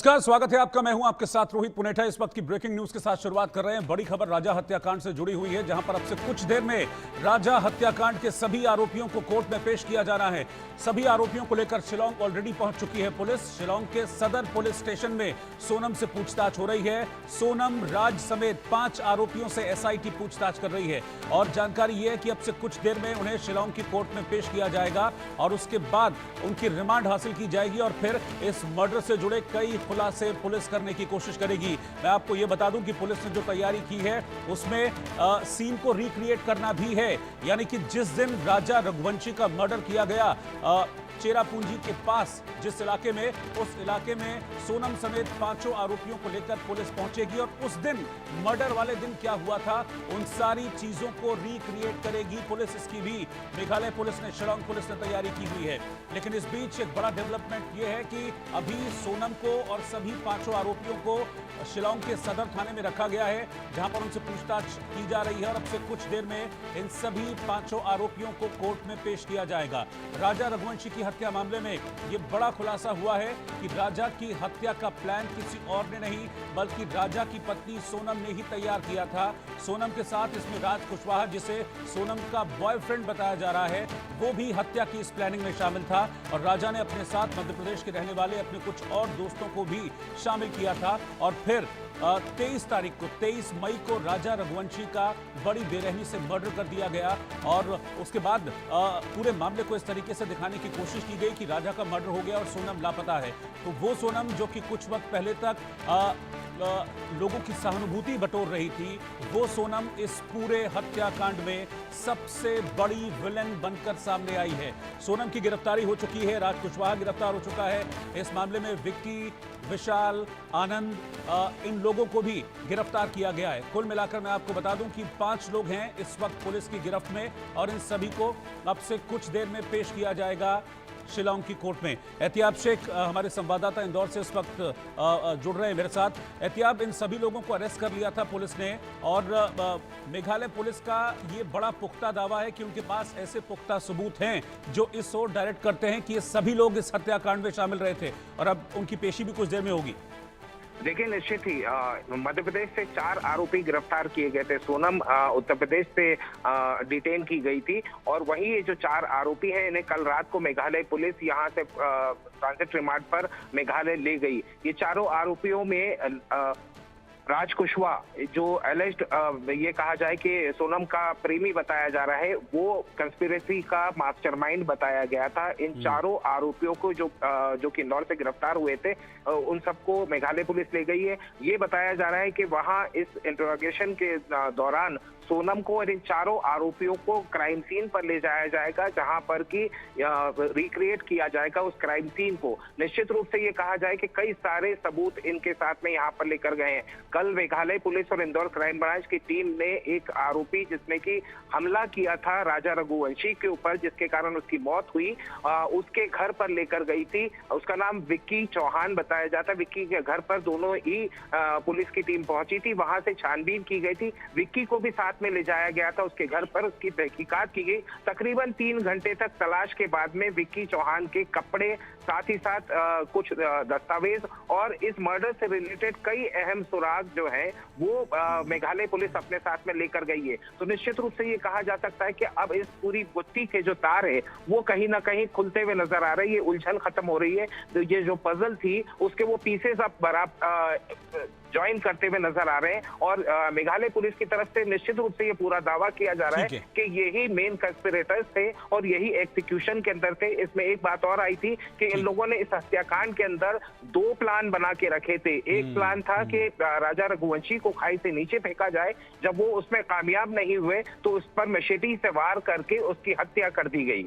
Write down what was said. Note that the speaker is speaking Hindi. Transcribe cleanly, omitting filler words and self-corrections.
नमस्कार, स्वागत है आपका। मैं हूं आपके साथ रोहित पुनेठा। इस वक्त की ब्रेकिंग न्यूज के साथ शुरुआत कर रहे हैं। बड़ी खबर राजा हत्याकांड से जुड़ी हुई है, जहां पर अब से कुछ देर में राजा हत्याकांड के सभी आरोपियों को कोर्ट में पेश किया जाना है। सभी आरोपियों को लेकर शिलांग ऑलरेडी पहुंच चुकी है पुलिस। शिलांग के सदर पुलिस स्टेशन में सोनम से पूछताछ हो रही है। सोनम, राज समेत 5 आरोपियों से एसआईटी पूछताछ कर रही है और जानकारी यह है कि अब से कुछ देर में उन्हें शिलांग की कोर्ट में पेश किया जाएगा और उसके बाद उनकी रिमांड हासिल की जाएगी और फिर इस मर्डर से जुड़े कई खुलासे पुलिस करने की कोशिश करेगी। मैं आपको यह बता दूं कि पुलिस ने जो तैयारी की है उसमें सीन को रिक्रिएट करना भी है, यानी कि जिस दिन राजा रघुवंशी का मर्डर किया गया चेरापूंजी के पास, जिस इलाके में, उस इलाके में सोनम समेत 5 आरोपियों को लेकर पुलिस पहुंचेगी और उस दिन, मर्डर वाले दिन क्या हुआ था, उन सारी चीजों को रिक्रिएट करेगी पुलिस। इसकी भी मेघालय पुलिस ने, शिलांग पुलिस ने तैयारी की हुई है। लेकिन इस बीच एक बड़ा डेवलपमेंट यह है कि अभी सोनम को और सभी 5 आरोपियों को शिलांग के सदर थाने में रखा गया है, जहां पर उनसे पूछताछ की जा रही है और अब से कुछ देर में इन सभी 5 आरोपियों को कोर्ट में पेश किया जाएगा। राजा रघुवंशी की हत्या मामले में यह बड़ा खुलासा हुआ है कि राजा की हत्या का प्लान किसी और ने नहीं, बल्कि राजा की पत्नी सोनम ने ही तैयार किया था। सोनम के साथ इसमें राज कुशवाहा, जिसे सोनम का बॉयफ्रेंड बताया जा रहा है, वो भी हत्या की इस प्लानिंग में शामिल था और राजा ने अपने साथ मध्य प्रदेश के रहने वाले अपने कुछ और दोस्तों को भी शामिल किया था। और फिर 23 मई को राजा रघुवंशी का बड़ी बेरहमी से मर्डर कर दिया गया और उसके बाद पूरे मामले को इस तरीके से दिखाने की कोशिश की गई कि राजा का मर्डर हो गया और सोनम लापता है। तो वो सोनम जो कि कुछ वक्त पहले तक लोगों की सहानुभूति बटोर रही थी, वो सोनम इस पूरे हत्याकांड में सबसे बड़ी विलेन बनकर सामने आई है। सोनम की गिरफ्तारी हो चुकी है, राज कुशवाहा गिरफ्तार हो चुका है। इस मामले में विक्की, विशाल, आनंद, इन लोगों को भी गिरफ्तार किया गया है। कुल मिलाकर मैं आपको बता दूं कि 5 लोग हैं इस वक्त पुलिस की गिरफ्त में और इन सभी को अब से कुछ देर में पेश किया जाएगा शिलांग की कोर्ट में। एहतियाब शेख हमारे संवाददाता इंदौर से इस वक्त जुड़ रहे हैं मेरे साथ। एहतियाब, इन सभी लोगों को अरेस्ट कर लिया था पुलिस ने और मेघालय पुलिस का ये बड़ा पुख्ता दावा है कि उनके पास ऐसे पुख्ता सबूत हैं जो इस ओर डायरेक्ट करते हैं कि ये सभी लोग इस हत्याकांड में शामिल रहे थे और अब उनकी पेशी भी कुछ देर में होगी। देखिए, निश्चित ही मध्य प्रदेश से 4 आरोपी गिरफ्तार किए गए थे। सोनम उत्तर प्रदेश से डिटेन की गई थी और वहीं ये जो 4 आरोपी हैं, इन्हें कल रात को मेघालय पुलिस यहां से ट्रांजिट रिमांड पर मेघालय ले गई। ये चारों आरोपियों में राज कुशवाहा, जो एलिज्ड ये कहा जाए कि सोनम का प्रेमी बताया जा रहा है, वो कंस्पिरेसी का मास्टरमाइंड बताया गया था। इन चारों आरोपियों को जो कि इंदौर से गिरफ्तार हुए थे, उन सबको मेघालय पुलिस ले गई है। ये बताया जा रहा है कि वहां इस इंटरोगेशन के दौरान सोनम को और इन चारों आरोपियों को क्राइम सीन पर ले जाया जाएगा, जहां पर कि रिक्रिएट किया जाएगा उस क्राइम सीन को। निश्चित रूप से ये कहा जाए कि कई सारे सबूत इनके साथ में यहाँ पर लेकर गए हैं। कल मेघालय पुलिस और इंदौर क्राइम ब्रांच की टीम ने एक आरोपी, जिसने कि हमला किया था राजा रघुवंशी के ऊपर, जिसके कारण उसकी मौत हुई, उसके घर पर लेकर गई थी। उसका नाम विक्की चौहान बताया जाता है। विक्की के घर पर दोनों ही पुलिस की टीम पहुंची थी, वहां से छानबीन की गई थी। विक्की को भी साथ में ले जाया गया था, उसके घर पर उसकी तहकीकात की गई। तकरीबन 3 घंटे तक तलाश के बाद में विक्की चौहान के कपड़े, साथ ही साथ कुछ दस्तावेज और इस मर्डर से रिलेटेड कई अहम सुराग जो है वो मेघालय पुलिस अपने साथ में लेकर गई है। तो निश्चित रूप से ये कहा जा सकता है कि अब इस पूरी गुत्थी के जो तार है वो कहीं ना कहीं खुलते हुए नजर आ रही है, उलझन खत्म हो रही है। तो ये जो पजल थी उसके वो पीसेस अब बराबर ज्वाइन करते हुए नजर आ रहे हैं और मेघालय पुलिस की तरफ से निश्चित रूप से ये पूरा दावा किया जा रहा है कि यही मेन कंस्पिरेटर्स थे और यही एग्जीक्यूशन के अंदर थे। इसमें एक बात और आई थी कि इन लोगों ने इस हत्याकांड के अंदर 2 प्लान बना के रखे थे। एक प्लान था कि राजा रघुवंशी को खाई से नीचे फेंका जाए, जब वो उसमें कामयाब नहीं हुए तो उस पर मशेटी से वार करके उसकी हत्या कर दी गई।